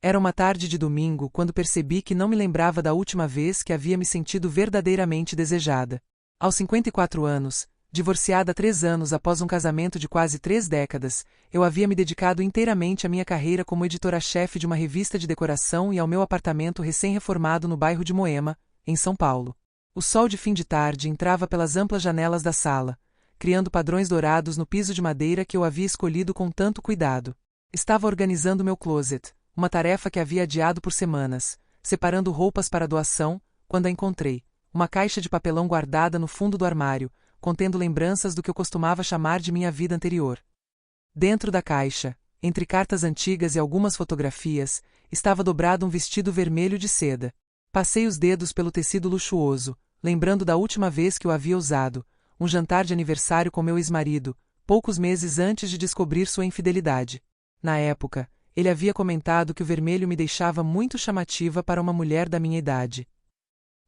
Era uma tarde de domingo quando percebi que não me lembrava da última vez que havia me sentido verdadeiramente desejada. Aos 54 anos, divorciada há 3 anos após um casamento de quase 3 décadas, eu havia me dedicado inteiramente à minha carreira como editora-chefe de uma revista de decoração e ao meu apartamento recém-reformado no bairro de Moema, em São Paulo. O sol de fim de tarde entrava pelas amplas janelas da sala, criando padrões dourados no piso de madeira que eu havia escolhido com tanto cuidado. Estava organizando meu closet, uma tarefa que havia adiado por semanas, separando roupas para doação, quando a encontrei, uma caixa de papelão guardada no fundo do armário, contendo lembranças do que eu costumava chamar de minha vida anterior. Dentro da caixa, entre cartas antigas e algumas fotografias, estava dobrado um vestido vermelho de seda. Passei os dedos pelo tecido luxuoso, lembrando da última vez que o havia usado, um jantar de aniversário com meu ex-marido, poucos meses antes de descobrir sua infidelidade. Na época, ele havia comentado que o vermelho me deixava muito chamativa para uma mulher da minha idade.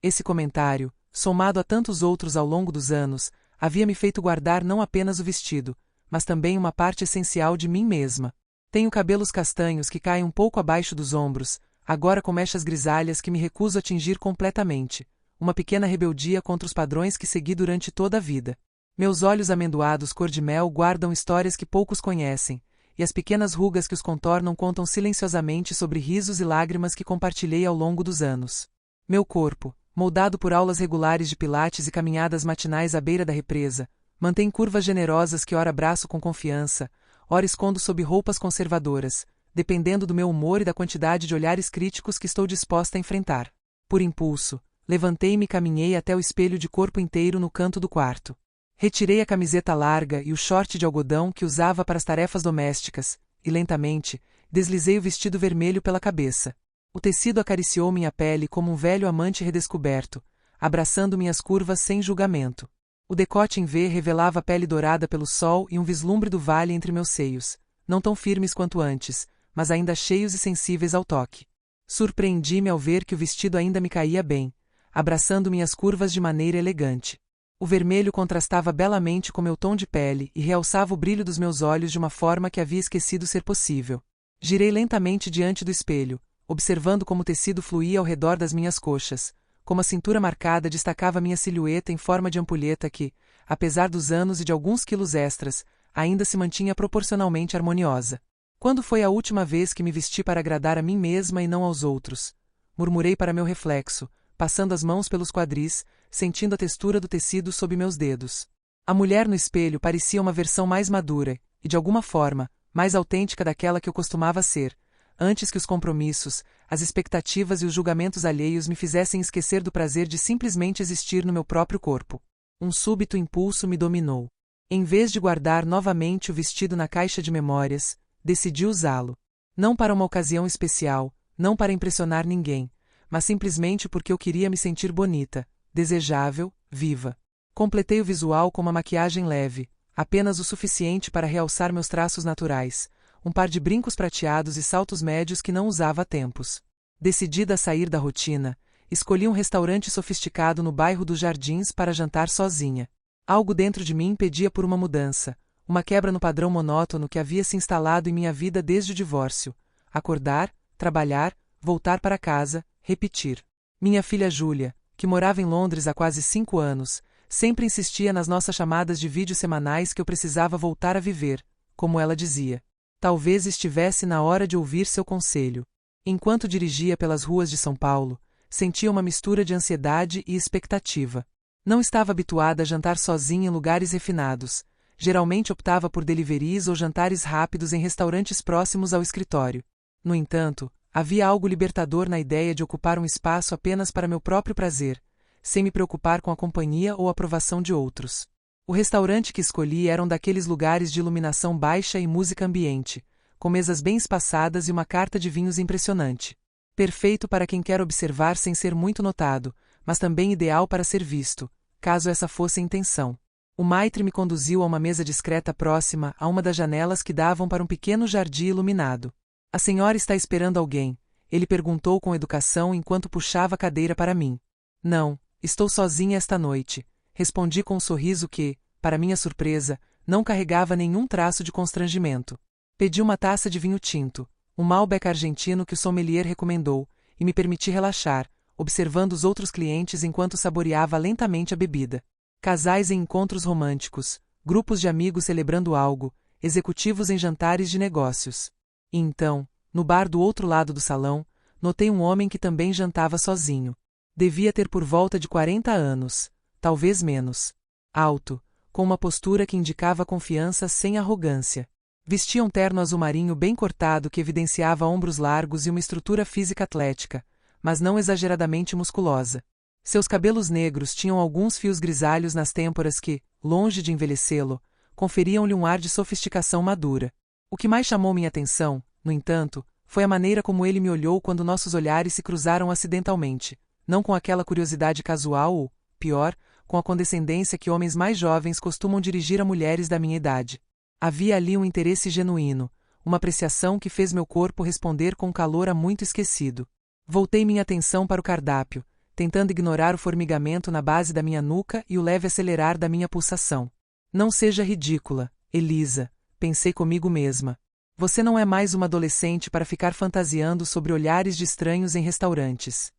Esse comentário, somado a tantos outros ao longo dos anos, havia me feito guardar não apenas o vestido, mas também uma parte essencial de mim mesma. Tenho cabelos castanhos que caem um pouco abaixo dos ombros, agora com mechas grisalhas que me recuso a tingir completamente, uma pequena rebeldia contra os padrões que segui durante toda a vida. Meus olhos amendoados cor-de-mel guardam histórias que poucos conhecem, e as pequenas rugas que os contornam contam silenciosamente sobre risos e lágrimas que compartilhei ao longo dos anos. Meu corpo, moldado por aulas regulares de pilates e caminhadas matinais à beira da represa, mantém curvas generosas que ora abraço com confiança, ora escondo sob roupas conservadoras, dependendo do meu humor e da quantidade de olhares críticos que estou disposta a enfrentar. Por impulso, levantei-me e caminhei até o espelho de corpo inteiro no canto do quarto. Retirei a camiseta larga e o short de algodão que usava para as tarefas domésticas, e lentamente, deslizei o vestido vermelho pela cabeça. O tecido acariciou minha pele como um velho amante redescoberto, abraçando minhas curvas sem julgamento. O decote em V revelava a pele dourada pelo sol e um vislumbre do vale entre meus seios, não tão firmes quanto antes, mas ainda cheios e sensíveis ao toque. Surpreendi-me ao ver que o vestido ainda me caía bem, abraçando minhas curvas de maneira elegante. O vermelho contrastava belamente com meu tom de pele e realçava o brilho dos meus olhos de uma forma que havia esquecido ser possível. Girei lentamente diante do espelho, observando como o tecido fluía ao redor das minhas coxas, como a cintura marcada destacava minha silhueta em forma de ampulheta que, apesar dos anos e de alguns quilos extras, ainda se mantinha proporcionalmente harmoniosa. Quando foi a última vez que me vesti para agradar a mim mesma e não aos outros? Murmurei para meu reflexo, passando as mãos pelos quadris, sentindo a textura do tecido sob meus dedos. A mulher no espelho parecia uma versão mais madura, e de alguma forma, mais autêntica daquela que eu costumava ser, antes que os compromissos, as expectativas e os julgamentos alheios me fizessem esquecer do prazer de simplesmente existir no meu próprio corpo. Um súbito impulso me dominou. Em vez de guardar novamente o vestido na caixa de memórias, decidi usá-lo. Não para uma ocasião especial, não para impressionar ninguém, mas simplesmente porque eu queria me sentir bonita, desejável, viva. Completei o visual com uma maquiagem leve, apenas o suficiente para realçar meus traços naturais, um par de brincos prateados e saltos médios que não usava há tempos. Decidida a sair da rotina, escolhi um restaurante sofisticado no bairro dos Jardins para jantar sozinha. Algo dentro de mim pedia por uma mudança, uma quebra no padrão monótono que havia se instalado em minha vida desde o divórcio. Acordar, trabalhar, voltar para casa, repetir. Minha filha Júlia, que morava em Londres há quase 5 anos, sempre insistia nas nossas chamadas de vídeo semanais que eu precisava voltar a viver, como ela dizia. Talvez estivesse na hora de ouvir seu conselho. Enquanto dirigia pelas ruas de São Paulo, sentia uma mistura de ansiedade e expectativa. Não estava habituada a jantar sozinha em lugares refinados. Geralmente optava por deliveries ou jantares rápidos em restaurantes próximos ao escritório. No entanto, havia algo libertador na ideia de ocupar um espaço apenas para meu próprio prazer, sem me preocupar com a companhia ou a aprovação de outros. O restaurante que escolhi era um daqueles lugares de iluminação baixa e música ambiente, com mesas bem espaçadas e uma carta de vinhos impressionante. Perfeito para quem quer observar sem ser muito notado, mas também ideal para ser visto, caso essa fosse a intenção. O maitre me conduziu a uma mesa discreta próxima a uma das janelas que davam para um pequeno jardim iluminado. A senhora está esperando alguém? Ele perguntou com educação enquanto puxava a cadeira para mim. Não, estou sozinha esta noite, respondi com um sorriso que, para minha surpresa, não carregava nenhum traço de constrangimento. Pedi uma taça de vinho tinto, um Malbec argentino que o sommelier recomendou, e me permiti relaxar, observando os outros clientes enquanto saboreava lentamente a bebida. Casais em encontros românticos, grupos de amigos celebrando algo, executivos em jantares de negócios. E então, no bar do outro lado do salão, notei um homem que também jantava sozinho. Devia ter por volta de 40 anos, talvez menos. Alto, com uma postura que indicava confiança sem arrogância. Vestia um terno azul marinho bem cortado que evidenciava ombros largos e uma estrutura física atlética, mas não exageradamente musculosa. Seus cabelos negros tinham alguns fios grisalhos nas têmporas que, longe de envelhecê-lo, conferiam-lhe um ar de sofisticação madura. O que mais chamou minha atenção, no entanto, foi a maneira como ele me olhou quando nossos olhares se cruzaram acidentalmente, não com aquela curiosidade casual ou, pior, com a condescendência que homens mais jovens costumam dirigir a mulheres da minha idade. Havia ali um interesse genuíno, uma apreciação que fez meu corpo responder com calor há muito esquecido. Voltei minha atenção para o cardápio, tentando ignorar o formigamento na base da minha nuca e o leve acelerar da minha pulsação. Não seja ridícula, Elisa, pensei comigo mesma. Você não é mais uma adolescente para ficar fantasiando sobre olhares de estranhos em restaurantes.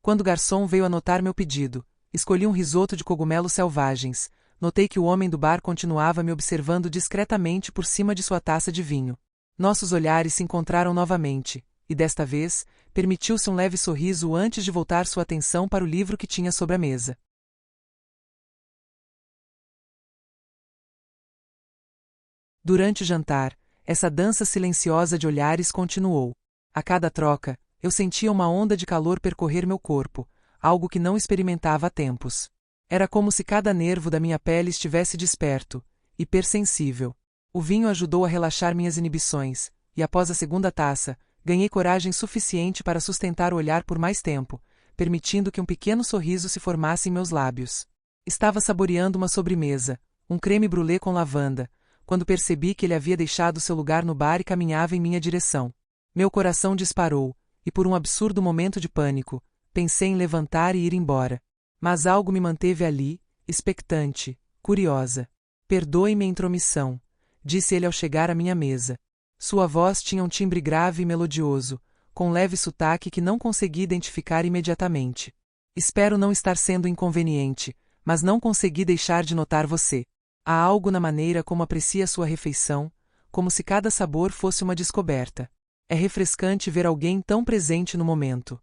Quando o garçom veio anotar meu pedido, escolhi um risoto de cogumelos selvagens. Notei que o homem do bar continuava me observando discretamente por cima de sua taça de vinho. Nossos olhares se encontraram novamente, e desta vez, permitiu-se um leve sorriso antes de voltar sua atenção para o livro que tinha sobre a mesa. Durante o jantar, essa dança silenciosa de olhares continuou. A cada troca, eu sentia uma onda de calor percorrer meu corpo, algo que não experimentava há tempos. Era como se cada nervo da minha pele estivesse desperto, hipersensível. O vinho ajudou a relaxar minhas inibições, e após a segunda taça, ganhei coragem suficiente para sustentar o olhar por mais tempo, permitindo que um pequeno sorriso se formasse em meus lábios. Estava saboreando uma sobremesa, um creme brulee com lavanda, quando percebi que ele havia deixado seu lugar no bar e caminhava em minha direção. Meu coração disparou, e por um absurdo momento de pânico, pensei em levantar e ir embora. Mas algo me manteve ali, expectante, curiosa. Perdoe-me a intromissão, disse ele ao chegar à minha mesa. Sua voz tinha um timbre grave e melodioso, com um leve sotaque que não consegui identificar imediatamente. Espero não estar sendo inconveniente, mas não consegui deixar de notar você. Há algo na maneira como aprecia sua refeição, como se cada sabor fosse uma descoberta. É refrescante ver alguém tão presente no momento.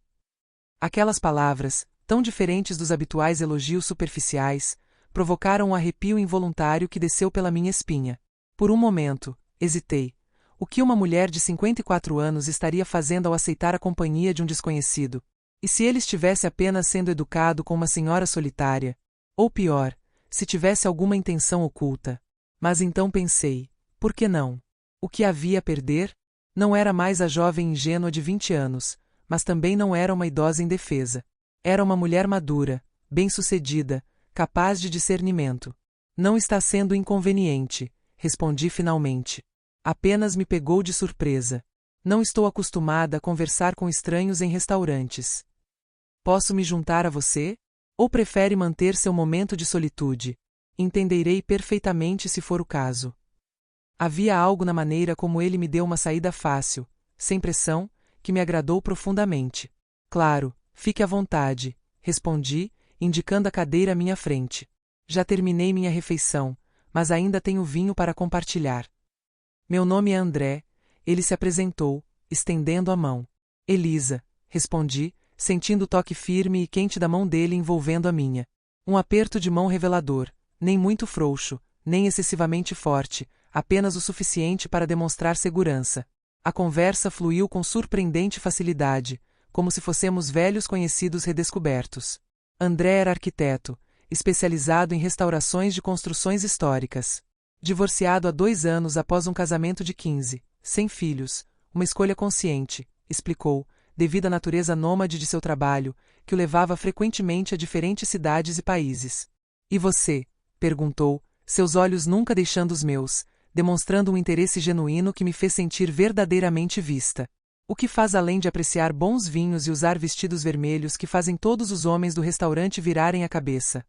Aquelas palavras, tão diferentes dos habituais elogios superficiais, provocaram um arrepio involuntário que desceu pela minha espinha. Por um momento, hesitei. O que uma mulher de 54 anos estaria fazendo ao aceitar a companhia de um desconhecido? E se ele estivesse apenas sendo educado com uma senhora solitária? Ou pior, se tivesse alguma intenção oculta? Mas então pensei, por que não? O que havia a perder? Não era mais a jovem ingênua de 20 anos, mas também não era uma idosa indefesa. Era uma mulher madura, bem-sucedida, capaz de discernimento. Não está sendo inconveniente, respondi finalmente. Apenas me pegou de surpresa. Não estou acostumada a conversar com estranhos em restaurantes. Posso me juntar a você? Ou prefere manter seu momento de solitude? Entenderei perfeitamente se for o caso. Havia algo na maneira como ele me deu uma saída fácil, sem pressão, que me agradou profundamente. Claro, fique à vontade, respondi, indicando a cadeira à minha frente. Já terminei minha refeição, mas ainda tenho vinho para compartilhar. Meu nome é André, ele se apresentou, estendendo a mão. Elisa, respondi, sentindo o toque firme e quente da mão dele envolvendo a minha. Um aperto de mão revelador, nem muito frouxo, nem excessivamente forte, apenas o suficiente para demonstrar segurança. A conversa fluiu com surpreendente facilidade, como se fossemos velhos conhecidos redescobertos. André era arquiteto, especializado em restaurações de construções históricas. Divorciado há 2 anos após um casamento de 15, sem filhos, uma escolha consciente, explicou, devido à natureza nômade de seu trabalho, que o levava frequentemente a diferentes cidades e países. E você? Perguntou, seus olhos nunca deixando os meus, demonstrando um interesse genuíno que me fez sentir verdadeiramente vista. O que faz além de apreciar bons vinhos e usar vestidos vermelhos que fazem todos os homens do restaurante virarem a cabeça?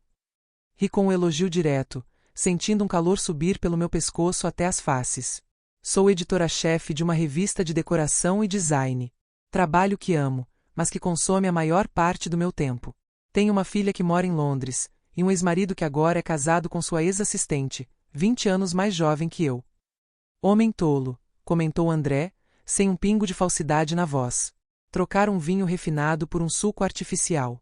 Ri com um elogio direto, sentindo um calor subir pelo meu pescoço até as faces. Sou editora-chefe de uma revista de decoração e design. Trabalho que amo, mas que consome a maior parte do meu tempo. Tenho uma filha que mora em Londres, e um ex-marido que agora é casado com sua ex-assistente, 20 anos mais jovem que eu. Homem tolo, comentou André, sem um pingo de falsidade na voz. Trocar um vinho refinado por um suco artificial.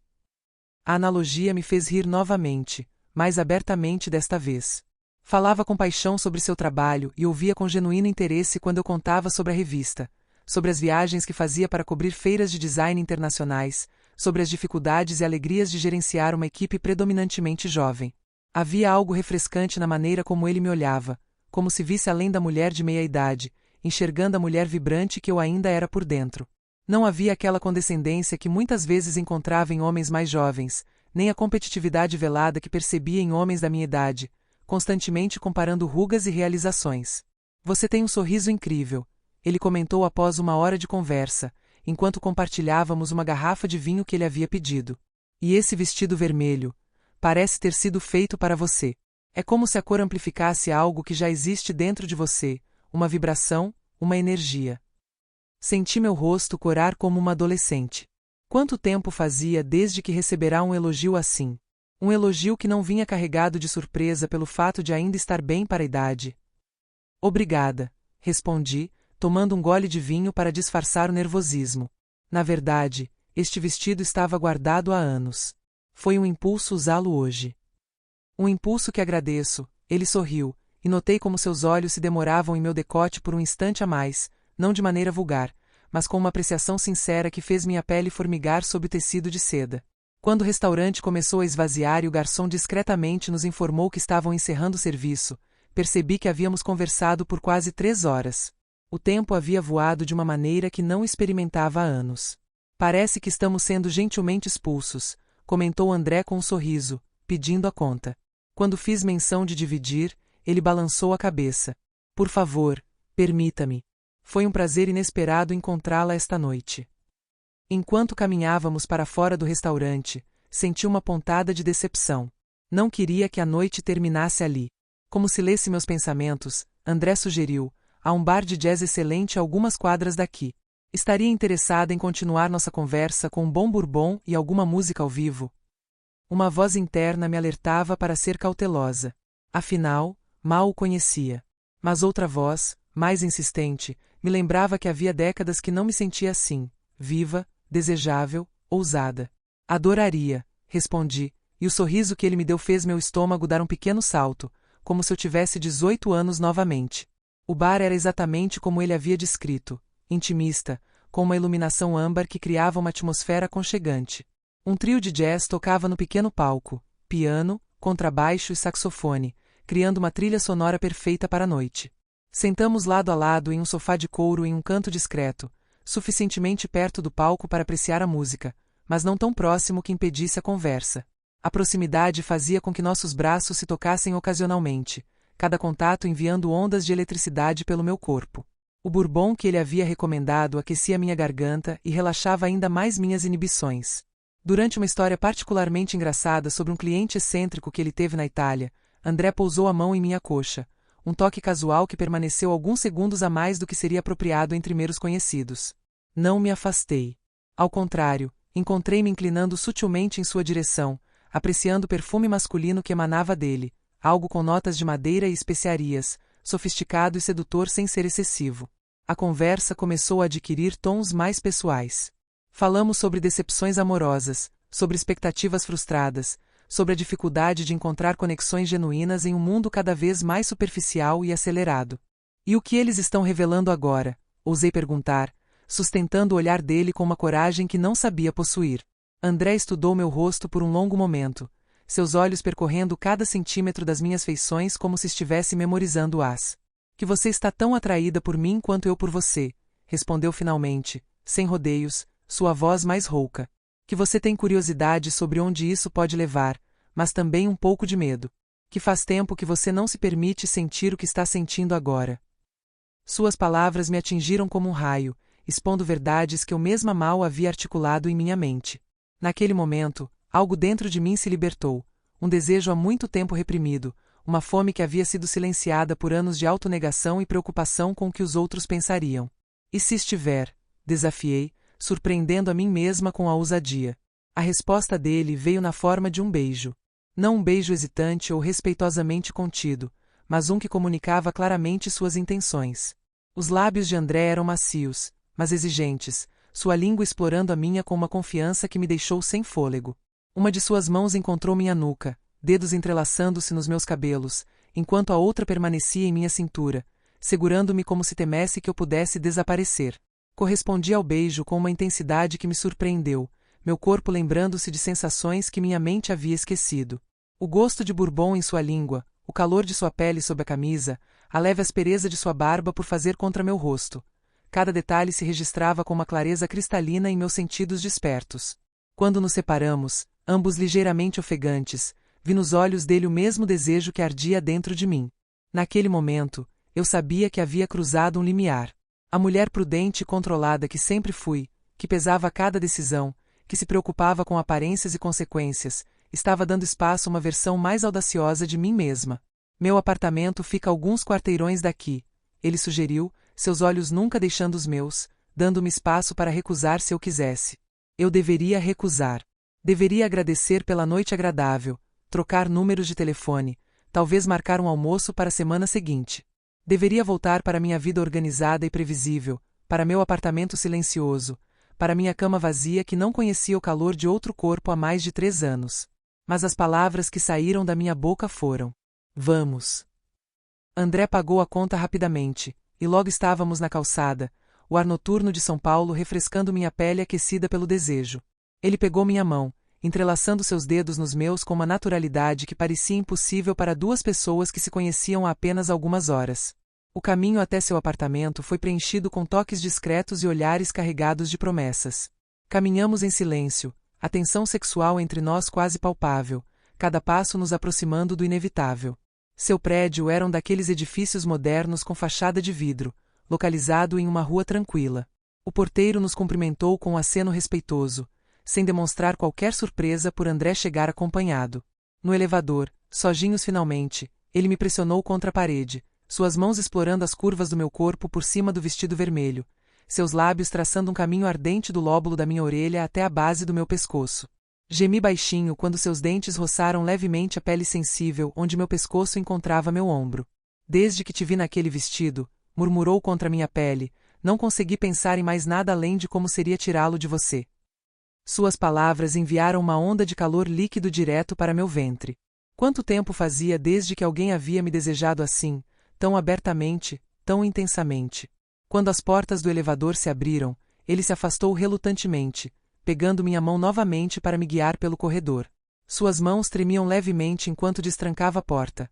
A analogia me fez rir novamente, mais abertamente desta vez. Falava com paixão sobre seu trabalho e ouvia com genuíno interesse quando eu contava sobre a revista, sobre as viagens que fazia para cobrir feiras de design internacionais, sobre as dificuldades e alegrias de gerenciar uma equipe predominantemente jovem. Havia algo refrescante na maneira como ele me olhava, como se visse além da mulher de meia-idade, enxergando a mulher vibrante que eu ainda era por dentro. Não havia aquela condescendência que muitas vezes encontrava em homens mais jovens, nem a competitividade velada que percebia em homens da minha idade, constantemente comparando rugas e realizações. Você tem um sorriso incrível, ele comentou após uma hora de conversa, enquanto compartilhávamos uma garrafa de vinho que ele havia pedido. E esse vestido vermelho, parece ter sido feito para você. É como se a cor amplificasse algo que já existe dentro de você, uma vibração, uma energia. Senti meu rosto corar como uma adolescente. Quanto tempo fazia desde que receberá um elogio assim? Um elogio que não vinha carregado de surpresa pelo fato de ainda estar bem para a idade. Obrigada, respondi, tomando um gole de vinho para disfarçar o nervosismo. Na verdade, este vestido estava guardado há anos. Foi um impulso usá-lo hoje. Um impulso que agradeço, ele sorriu, e notei como seus olhos se demoravam em meu decote por um instante a mais, não de maneira vulgar, mas com uma apreciação sincera que fez minha pele formigar sob o tecido de seda. Quando o restaurante começou a esvaziar e o garçom discretamente nos informou que estavam encerrando o serviço, percebi que havíamos conversado por quase 3 horas. O tempo havia voado de uma maneira que não experimentava há anos. Parece que estamos sendo gentilmente expulsos, comentou André com um sorriso, pedindo a conta. Quando fiz menção de dividir, ele balançou a cabeça. Por favor, permita-me. Foi um prazer inesperado encontrá-la esta noite. Enquanto caminhávamos para fora do restaurante, senti uma pontada de decepção. Não queria que a noite terminasse ali. Como se lesse meus pensamentos, André sugeriu: há um bar de jazz excelente a algumas quadras daqui. Estaria interessada em continuar nossa conversa com um bom bourbon e alguma música ao vivo? Uma voz interna me alertava para ser cautelosa. Afinal, mal o conhecia. Mas outra voz, mais insistente, me lembrava que havia décadas que não me sentia assim, viva, desejável, ousada. Adoraria, respondi, e o sorriso que ele me deu fez meu estômago dar um pequeno salto, como se eu tivesse 18 anos novamente. O bar era exatamente como ele havia descrito, intimista, com uma iluminação âmbar que criava uma atmosfera aconchegante. Um trio de jazz tocava no pequeno palco, piano, contrabaixo e saxofone, criando uma trilha sonora perfeita para a noite. Sentamos lado a lado em um sofá de couro em um canto discreto, suficientemente perto do palco para apreciar a música, mas não tão próximo que impedisse a conversa. A proximidade fazia com que nossos braços se tocassem ocasionalmente, cada contato enviando ondas de eletricidade pelo meu corpo. O bourbon que ele havia recomendado aquecia minha garganta e relaxava ainda mais minhas inibições. Durante uma história particularmente engraçada sobre um cliente excêntrico que ele teve na Itália, André pousou a mão em minha coxa, um toque casual que permaneceu alguns segundos a mais do que seria apropriado entre meros conhecidos. Não me afastei. Ao contrário, encontrei-me inclinando sutilmente em sua direção, apreciando o perfume masculino que emanava dele, algo com notas de madeira e especiarias, sofisticado e sedutor sem ser excessivo. A conversa começou a adquirir tons mais pessoais. Falamos sobre decepções amorosas, sobre expectativas frustradas, sobre a dificuldade de encontrar conexões genuínas em um mundo cada vez mais superficial e acelerado. E o que eles estão revelando agora? Ousei perguntar, sustentando o olhar dele com uma coragem que não sabia possuir. André estudou meu rosto por um longo momento, seus olhos percorrendo cada centímetro das minhas feições como se estivesse memorizando-as. Que você está tão atraída por mim quanto eu por você, respondeu finalmente, sem rodeios, sua voz mais rouca. Que você tem curiosidade sobre onde isso pode levar, mas também um pouco de medo. Que faz tempo que você não se permite sentir o que está sentindo agora. Suas palavras me atingiram como um raio, expondo verdades que eu mesma mal havia articulado em minha mente. Naquele momento, algo dentro de mim se libertou, um desejo há muito tempo reprimido, uma fome que havia sido silenciada por anos de autonegação e preocupação com o que os outros pensariam. E se estiver? Desafiei, surpreendendo a mim mesma com a ousadia. A resposta dele veio na forma de um beijo. Não um beijo hesitante ou respeitosamente contido, mas um que comunicava claramente suas intenções. Os lábios de André eram macios, mas exigentes, sua língua explorando a minha com uma confiança que me deixou sem fôlego. Uma de suas mãos encontrou minha nuca, dedos entrelaçando-se nos meus cabelos, enquanto a outra permanecia em minha cintura, segurando-me como se temesse que eu pudesse desaparecer. Correspondi ao beijo com uma intensidade que me surpreendeu, meu corpo lembrando-se de sensações que minha mente havia esquecido. O gosto de bourbon em sua língua, o calor de sua pele sob a camisa, a leve aspereza de sua barba por fazer contra meu rosto. Cada detalhe se registrava com uma clareza cristalina em meus sentidos despertos. Quando nos separamos, ambos ligeiramente ofegantes, vi nos olhos dele o mesmo desejo que ardia dentro de mim. Naquele momento, eu sabia que havia cruzado um limiar. A mulher prudente e controlada que sempre fui, que pesava cada decisão, que se preocupava com aparências e consequências, estava dando espaço a uma versão mais audaciosa de mim mesma. Meu apartamento fica a alguns quarteirões daqui, ele sugeriu, seus olhos nunca deixando os meus, dando-me espaço para recusar se eu quisesse. Eu deveria recusar. Deveria agradecer pela noite agradável, trocar números de telefone, talvez marcar um almoço para a semana seguinte. Deveria voltar para minha vida organizada e previsível, para meu apartamento silencioso, para minha cama vazia que não conhecia o calor de outro corpo há mais de 3 anos. Mas as palavras que saíram da minha boca foram: vamos. André pagou a conta rapidamente, e logo estávamos na calçada, o ar noturno de São Paulo refrescando minha pele aquecida pelo desejo. Ele pegou minha mão, entrelaçando seus dedos nos meus com uma naturalidade que parecia impossível para 2 pessoas que se conheciam há apenas algumas horas. O caminho até seu apartamento foi preenchido com toques discretos e olhares carregados de promessas. Caminhamos em silêncio, a tensão sexual entre nós quase palpável, cada passo nos aproximando do inevitável. Seu prédio era um daqueles edifícios modernos com fachada de vidro, localizado em uma rua tranquila. O porteiro nos cumprimentou com um aceno respeitoso, sem demonstrar qualquer surpresa por André chegar acompanhado. No elevador, sozinhos finalmente, ele me pressionou contra a parede, suas mãos explorando as curvas do meu corpo por cima do vestido vermelho, seus lábios traçando um caminho ardente do lóbulo da minha orelha até a base do meu pescoço. Gemi baixinho quando seus dentes roçaram levemente a pele sensível onde meu pescoço encontrava meu ombro. Desde que te vi naquele vestido, murmurou contra minha pele, não consegui pensar em mais nada além de como seria tirá-lo de você. Suas palavras enviaram uma onda de calor líquido direto para meu ventre. Quanto tempo fazia desde que alguém havia me desejado assim, tão abertamente, tão intensamente. Quando as portas do elevador se abriram, ele se afastou relutantemente, pegando minha mão novamente para me guiar pelo corredor. Suas mãos tremiam levemente enquanto destrancava a porta.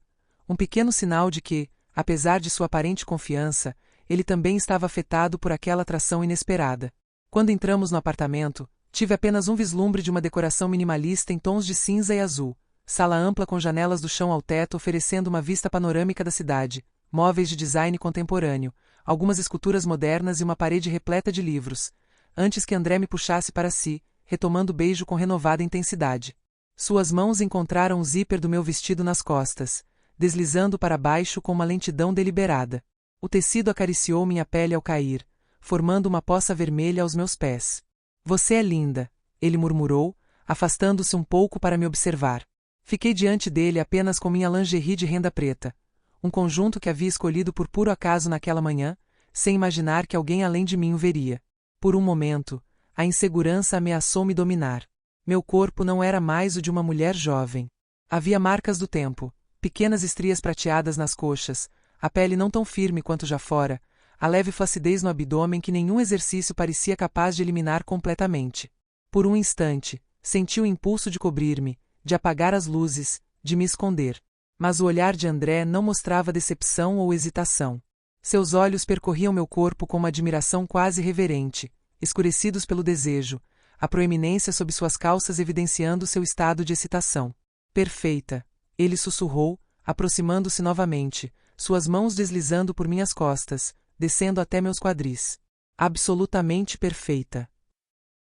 Um pequeno sinal de que, apesar de sua aparente confiança, ele também estava afetado por aquela atração inesperada. Quando entramos no apartamento, tive apenas um vislumbre de uma decoração minimalista em tons de cinza e azul, sala ampla com janelas do chão ao teto oferecendo uma vista panorâmica da cidade, móveis de design contemporâneo, algumas esculturas modernas e uma parede repleta de livros, antes que André me puxasse para si, retomando o beijo com renovada intensidade. Suas mãos encontraram o zíper do meu vestido nas costas, deslizando para baixo com uma lentidão deliberada. O tecido acariciou minha pele ao cair, formando uma poça vermelha aos meus pés. Você é linda, ele murmurou, afastando-se um pouco para me observar. Fiquei diante dele apenas com minha lingerie de renda preta, um conjunto que havia escolhido por puro acaso naquela manhã, sem imaginar que alguém além de mim o veria. Por um momento, a insegurança ameaçou me dominar. Meu corpo não era mais o de uma mulher jovem. Havia marcas do tempo, pequenas estrias prateadas nas coxas, a pele não tão firme quanto já fora, a leve flacidez no abdômen que nenhum exercício parecia capaz de eliminar completamente. Por um instante, senti o impulso de cobrir-me, de apagar as luzes, de me esconder. Mas o olhar de André não mostrava decepção ou hesitação. Seus olhos percorriam meu corpo com uma admiração quase reverente, escurecidos pelo desejo, a proeminência sob suas calças evidenciando seu estado de excitação. Perfeita, ele sussurrou, aproximando-se novamente, suas mãos deslizando por minhas costas, descendo até meus quadris. Absolutamente perfeita.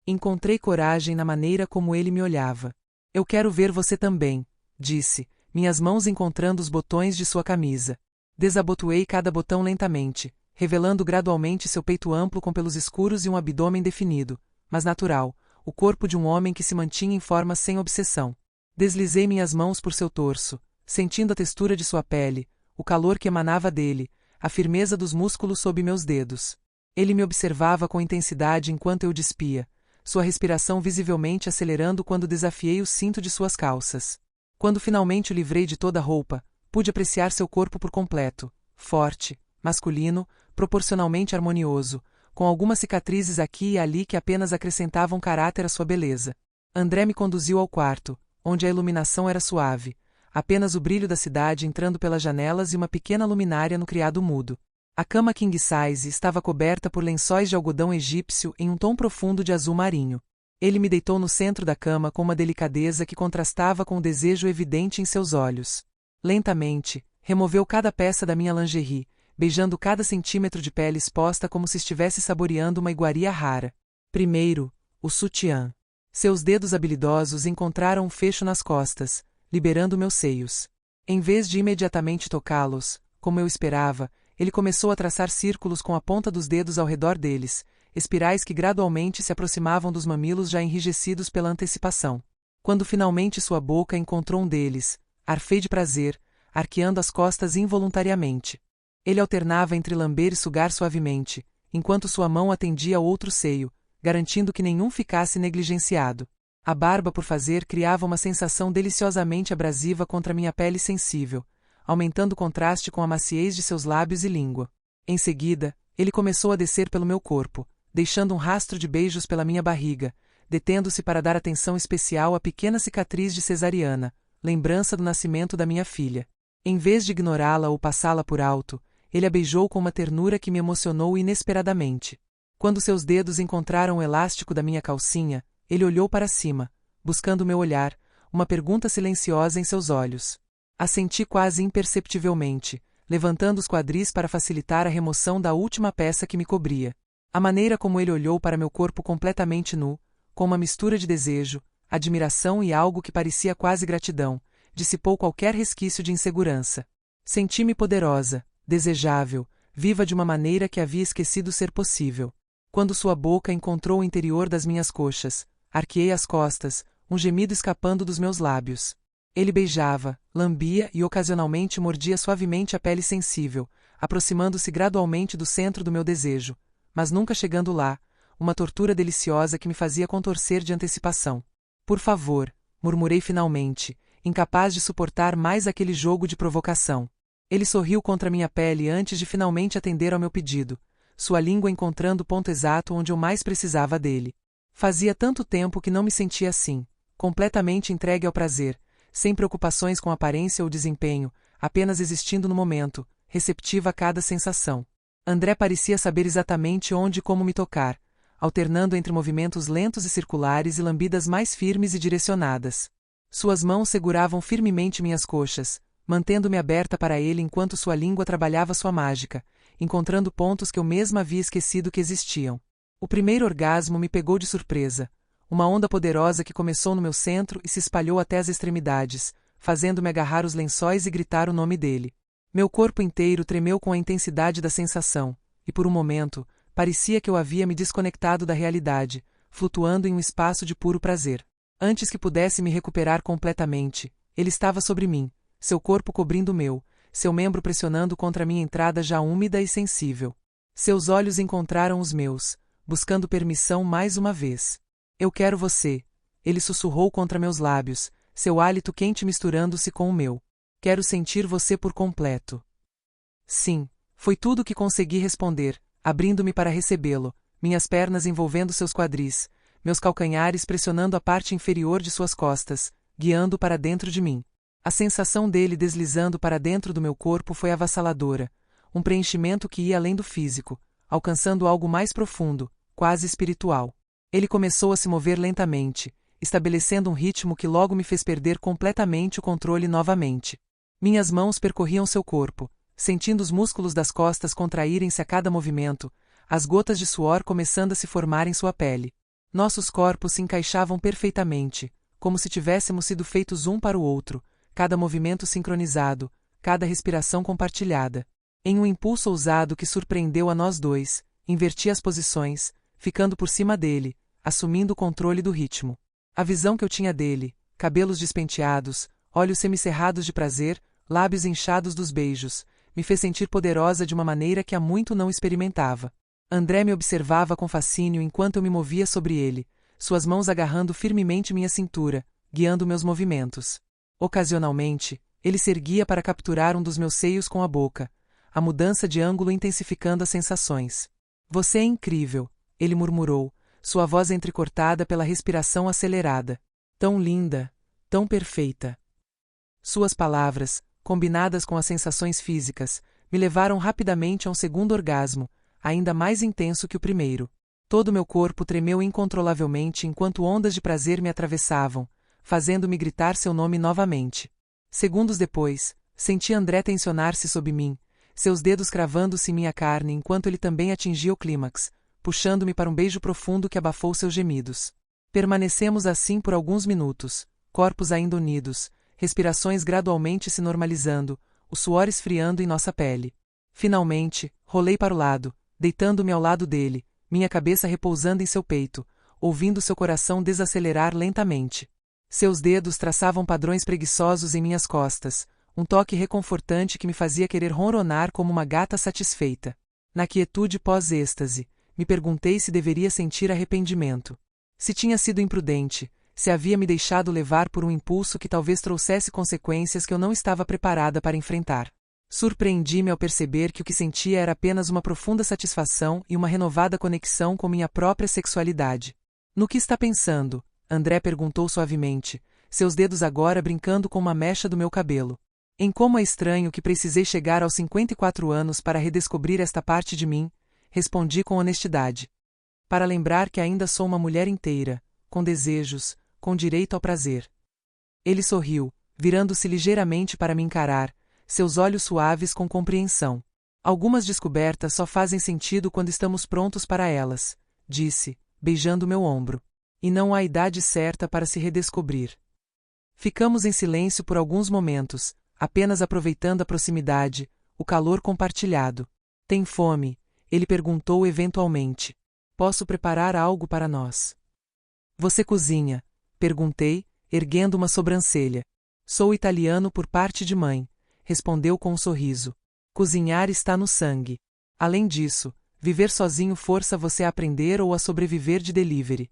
Encontrei coragem na maneira como ele me olhava. Eu quero ver você também, disse, minhas mãos encontrando os botões de sua camisa. Desabotoei cada botão lentamente, revelando gradualmente seu peito amplo com pelos escuros e um abdômen definido, mas natural, o corpo de um homem que se mantinha em forma sem obsessão. Deslizei minhas mãos por seu torso, sentindo a textura de sua pele, o calor que emanava dele, a firmeza dos músculos sob meus dedos. Ele me observava com intensidade enquanto eu despia, sua respiração visivelmente acelerando quando desafiei o cinto de suas calças. Quando finalmente o livrei de toda a roupa, pude apreciar seu corpo por completo, forte, masculino, proporcionalmente harmonioso, com algumas cicatrizes aqui e ali que apenas acrescentavam caráter à sua beleza. André me conduziu ao quarto, onde a iluminação era suave, apenas o brilho da cidade entrando pelas janelas e uma pequena luminária no criado mudo. A cama king size estava coberta por lençóis de algodão egípcio em um tom profundo de azul marinho. Ele me deitou no centro da cama com uma delicadeza que contrastava com o desejo evidente em seus olhos. Lentamente, removeu cada peça da minha lingerie, beijando cada centímetro de pele exposta como se estivesse saboreando uma iguaria rara. Primeiro, o sutiã. Seus dedos habilidosos encontraram um fecho nas costas, liberando meus seios. Em vez de imediatamente tocá-los, como eu esperava, ele começou a traçar círculos com a ponta dos dedos ao redor deles, espirais que gradualmente se aproximavam dos mamilos já enrijecidos pela antecipação. Quando finalmente sua boca encontrou um deles, arfei de prazer, arqueando as costas involuntariamente. Ele alternava entre lamber e sugar suavemente, enquanto sua mão atendia ao outro seio, garantindo que nenhum ficasse negligenciado. A barba por fazer criava uma sensação deliciosamente abrasiva contra minha pele sensível, aumentando o contraste com a maciez de seus lábios e língua. Em seguida, ele começou a descer pelo meu corpo, deixando um rastro de beijos pela minha barriga, detendo-se para dar atenção especial à pequena cicatriz de cesariana, lembrança do nascimento da minha filha. Em vez de ignorá-la ou passá-la por alto, ele a beijou com uma ternura que me emocionou inesperadamente. Quando seus dedos encontraram o elástico da minha calcinha, ele olhou para cima, buscando meu olhar, uma pergunta silenciosa em seus olhos. Assenti quase imperceptivelmente, levantando os quadris para facilitar a remoção da última peça que me cobria. A maneira como ele olhou para meu corpo completamente nu, com uma mistura de desejo, admiração e algo que parecia quase gratidão, dissipou qualquer resquício de insegurança. Senti-me poderosa, desejável, viva de uma maneira que havia esquecido ser possível. Quando sua boca encontrou o interior das minhas coxas, arqueei as costas, um gemido escapando dos meus lábios. Ele beijava, lambia e ocasionalmente mordia suavemente a pele sensível, aproximando-se gradualmente do centro do meu desejo, mas nunca chegando lá, uma tortura deliciosa que me fazia contorcer de antecipação. Por favor, murmurei finalmente, incapaz de suportar mais aquele jogo de provocação. Ele sorriu contra minha pele antes de finalmente atender ao meu pedido, sua língua encontrando o ponto exato onde eu mais precisava dele. Fazia tanto tempo que não me sentia assim, completamente entregue ao prazer, sem preocupações com aparência ou desempenho, apenas existindo no momento, receptiva a cada sensação. André parecia saber exatamente onde e como me tocar, alternando entre movimentos lentos e circulares e lambidas mais firmes e direcionadas. Suas mãos seguravam firmemente minhas coxas, mantendo-me aberta para ele enquanto sua língua trabalhava sua mágica, encontrando pontos que eu mesma havia esquecido que existiam. O primeiro orgasmo me pegou de surpresa, uma onda poderosa que começou no meu centro e se espalhou até as extremidades, fazendo-me agarrar os lençóis e gritar o nome dele. Meu corpo inteiro tremeu com a intensidade da sensação, e por um momento, parecia que eu havia me desconectado da realidade, flutuando em um espaço de puro prazer. Antes que pudesse me recuperar completamente, ele estava sobre mim, seu corpo cobrindo o meu, seu membro pressionando contra minha entrada já úmida e sensível. Seus olhos encontraram os meus, buscando permissão mais uma vez. Eu quero você, ele sussurrou contra meus lábios, seu hálito quente misturando-se com o meu. Quero sentir você por completo. Sim, foi tudo o que consegui responder, abrindo-me para recebê-lo, minhas pernas envolvendo seus quadris, meus calcanhares pressionando a parte inferior de suas costas, guiando-o para dentro de mim. A sensação dele deslizando para dentro do meu corpo foi avassaladora, um preenchimento que ia além do físico, alcançando algo mais profundo, quase espiritual. Ele começou a se mover lentamente, estabelecendo um ritmo que logo me fez perder completamente o controle novamente. Minhas mãos percorriam seu corpo, sentindo os músculos das costas contraírem-se a cada movimento, as gotas de suor começando a se formar em sua pele. Nossos corpos se encaixavam perfeitamente, como se tivéssemos sido feitos um para o outro, cada movimento sincronizado, cada respiração compartilhada. Em um impulso ousado que surpreendeu a nós dois, inverti as posições, ficando por cima dele, assumindo o controle do ritmo. A visão que eu tinha dele, cabelos despenteados, olhos semicerrados de prazer, lábios inchados dos beijos, me fez sentir poderosa de uma maneira que há muito não experimentava. André me observava com fascínio enquanto eu me movia sobre ele, suas mãos agarrando firmemente minha cintura, guiando meus movimentos. Ocasionalmente, ele se erguia para capturar um dos meus seios com a boca, a mudança de ângulo intensificando as sensações. Você é incrível, ele murmurou, sua voz entrecortada pela respiração acelerada. Tão linda, tão perfeita. Suas palavras, combinadas com as sensações físicas, me levaram rapidamente a um segundo orgasmo, ainda mais intenso que o primeiro. Todo meu corpo tremeu incontrolavelmente enquanto ondas de prazer me atravessavam, fazendo-me gritar seu nome novamente. Segundos depois, senti André tensionar-se sob mim, seus dedos cravando-se em minha carne enquanto ele também atingia o clímax, puxando-me para um beijo profundo que abafou seus gemidos. Permanecemos assim por alguns minutos, corpos ainda unidos, respirações gradualmente se normalizando, o suor esfriando em nossa pele. Finalmente, rolei para o lado, deitando-me ao lado dele, minha cabeça repousando em seu peito, ouvindo seu coração desacelerar lentamente. Seus dedos traçavam padrões preguiçosos em minhas costas, um toque reconfortante que me fazia querer ronronar como uma gata satisfeita. Na quietude pós-êxtase, me perguntei se deveria sentir arrependimento. Se tinha sido imprudente, se havia me deixado levar por um impulso que talvez trouxesse consequências que eu não estava preparada para enfrentar. Surpreendi-me ao perceber que o que sentia era apenas uma profunda satisfação e uma renovada conexão com minha própria sexualidade. No que está pensando? André perguntou suavemente, seus dedos agora brincando com uma mecha do meu cabelo. Em como é estranho que precisei chegar aos 54 anos para redescobrir esta parte de mim, respondi com honestidade. Para lembrar que ainda sou uma mulher inteira, com desejos, com direito ao prazer. Ele sorriu, virando-se ligeiramente para me encarar, seus olhos suaves com compreensão. Algumas descobertas só fazem sentido quando estamos prontos para elas, disse, beijando meu ombro. E não há idade certa para se redescobrir. Ficamos em silêncio por alguns momentos, apenas aproveitando a proximidade, o calor compartilhado. Tem fome? Ele perguntou eventualmente. Posso preparar algo para nós? Você cozinha? Perguntei, erguendo uma sobrancelha. Sou italiano por parte de mãe, respondeu com um sorriso. Cozinhar está no sangue. Além disso, viver sozinho força você a aprender ou a sobreviver de delivery.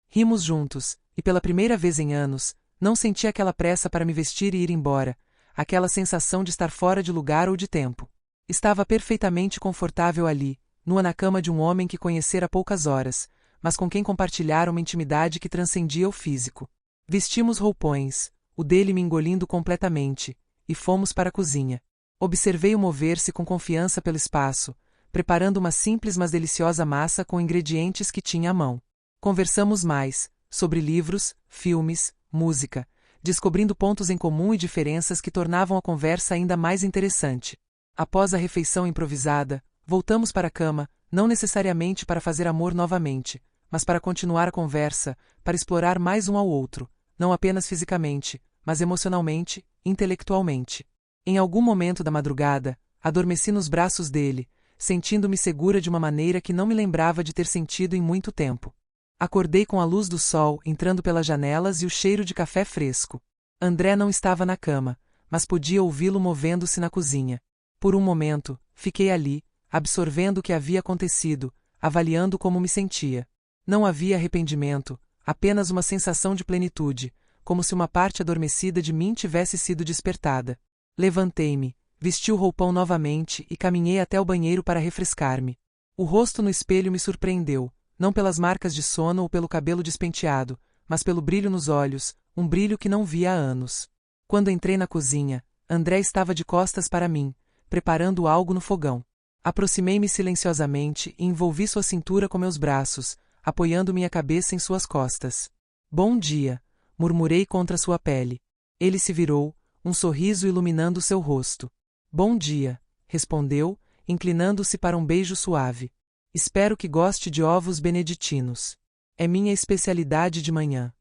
Rimos juntos, e pela primeira vez em anos, não senti aquela pressa para me vestir e ir embora, aquela sensação de estar fora de lugar ou de tempo. Estava perfeitamente confortável ali, nua na cama de um homem que conhecera há poucas horas, mas com quem compartilhara uma intimidade que transcendia o físico. Vestimos roupões, o dele me engolindo completamente, e fomos para a cozinha. Observei-o mover-se com confiança pelo espaço, preparando uma simples mas deliciosa massa com ingredientes que tinha à mão. Conversamos mais, sobre livros, filmes, música, descobrindo pontos em comum e diferenças que tornavam a conversa ainda mais interessante. Após a refeição improvisada, voltamos para a cama, não necessariamente para fazer amor novamente, mas para continuar a conversa, para explorar mais um ao outro, não apenas fisicamente, mas emocionalmente, intelectualmente. Em algum momento da madrugada, adormeci nos braços dele, sentindo-me segura de uma maneira que não me lembrava de ter sentido em muito tempo. Acordei com a luz do sol entrando pelas janelas e o cheiro de café fresco. André não estava na cama, mas podia ouvi-lo movendo-se na cozinha. Por um momento, fiquei ali, absorvendo o que havia acontecido, avaliando como me sentia. Não havia arrependimento, apenas uma sensação de plenitude, como se uma parte adormecida de mim tivesse sido despertada. Levantei-me, vesti o roupão novamente e caminhei até o banheiro para refrescar-me. O rosto no espelho me surpreendeu, não pelas marcas de sono ou pelo cabelo despenteado, mas pelo brilho nos olhos, um brilho que não via há anos. Quando entrei na cozinha, André estava de costas para mim, preparando algo no fogão. Aproximei-me silenciosamente e envolvi sua cintura com meus braços, apoiando minha cabeça em suas costas. Bom dia, murmurei contra sua pele. Ele se virou, um sorriso iluminando seu rosto. Bom dia, respondeu, inclinando-se para um beijo suave. Espero que goste de ovos beneditinos. É minha especialidade de manhã.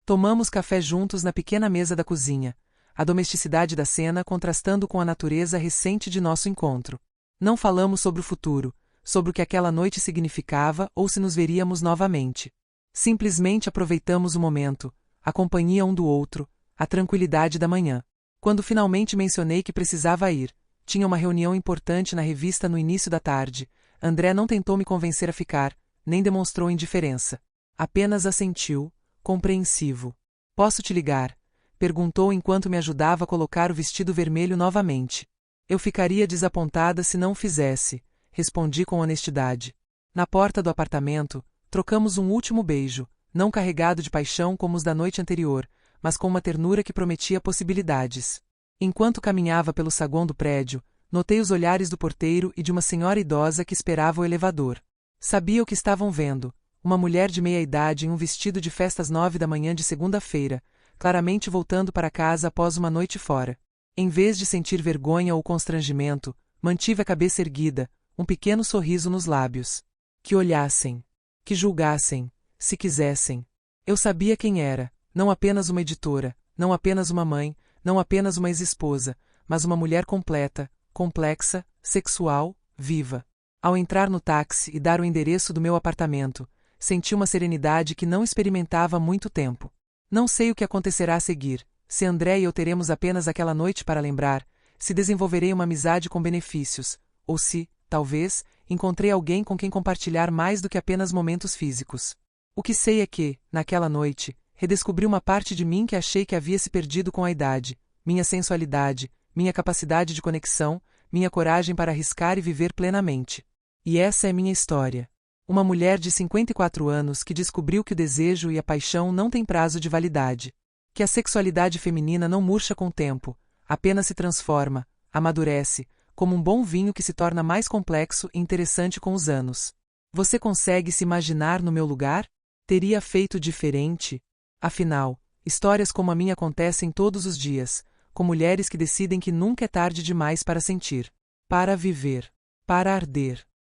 Tomamos café juntos na pequena mesa da cozinha, a domesticidade da cena contrastando com a natureza recente de nosso encontro. Não falamos sobre o futuro, sobre o que aquela noite significava ou se nos veríamos novamente. Simplesmente aproveitamos o momento, a companhia um do outro, a tranquilidade da manhã. Quando finalmente mencionei que precisava ir, tinha uma reunião importante na revista no início da tarde, André não tentou me convencer a ficar, nem demonstrou indiferença. Apenas assentiu, compreensivo. Posso te ligar? Perguntou enquanto me ajudava a colocar o vestido vermelho novamente. Eu ficaria desapontada se não o fizesse, respondi com honestidade. Na porta do apartamento, trocamos um último beijo, não carregado de paixão como os da noite anterior, mas com uma ternura que prometia possibilidades. Enquanto caminhava pelo saguão do prédio, notei os olhares do porteiro e de uma senhora idosa que esperava o elevador. Sabia o que estavam vendo, uma mulher de meia-idade em um vestido de festa às 9 da manhã de segunda-feira, claramente voltando para casa após uma noite fora. Em vez de sentir vergonha ou constrangimento, mantive a cabeça erguida, um pequeno sorriso nos lábios. Que olhassem, que julgassem, se quisessem. Eu sabia quem era, não apenas uma editora, não apenas uma mãe, não apenas uma ex-esposa, mas uma mulher completa, complexa, sexual, viva. Ao entrar no táxi e dar o endereço do meu apartamento, senti uma serenidade que não experimentava há muito tempo. Não sei o que acontecerá a seguir, se André e eu teremos apenas aquela noite para lembrar, se desenvolverei uma amizade com benefícios, ou se, talvez, encontrei alguém com quem compartilhar mais do que apenas momentos físicos. O que sei é que, naquela noite, redescobri uma parte de mim que achei que havia se perdido com a idade, minha sensualidade, minha capacidade de conexão, minha coragem para arriscar e viver plenamente. E essa é minha história. Uma mulher de 54 anos que descobriu que o desejo e a paixão não têm prazo de validade. Que a sexualidade feminina não murcha com o tempo, apenas se transforma, amadurece, como um bom vinho que se torna mais complexo e interessante com os anos. Você consegue se imaginar no meu lugar? Teria feito diferente? Afinal, histórias como a minha acontecem todos os dias, com mulheres que decidem que nunca é tarde demais para sentir, para viver, para arder.